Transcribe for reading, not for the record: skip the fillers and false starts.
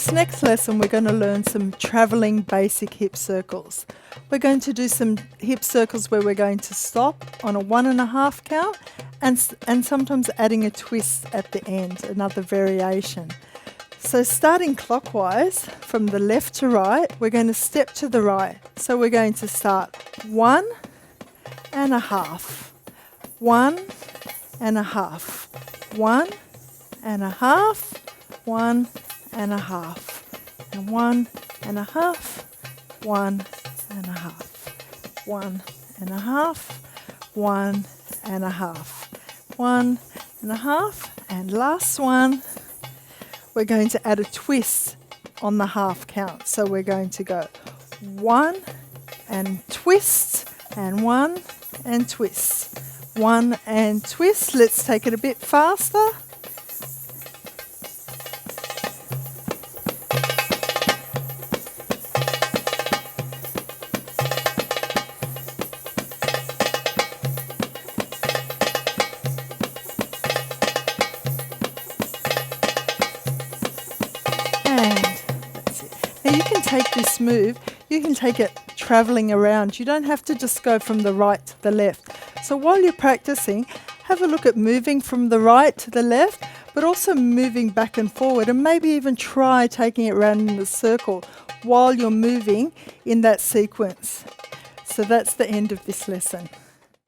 this next lesson we're going to learn some travelling basic hip circles. We're going to do some hip circles where we're going to stop on a 1.5 count and sometimes adding a twist at the end, another variation. So starting clockwise from the left to right, we're going to step to the right. So we're going to start 1.5, 1.5, 1.5, 1.5, and 1.5, 1.5, 1.5, 1.5, 1.5, 1.5, and last one, we're going to add a twist on the half count. So we're going to go 1 and twist, and 1 and twist, 1 and twist. Let's take it a bit faster. Now you can take this move, you can take it travelling around. You don't have to just go from the right to the left. So while you're practicing, have a look at moving from the right to the left, but also moving back and forward, and maybe even try taking it around in a circle while you're moving in that sequence. So that's the end of this lesson.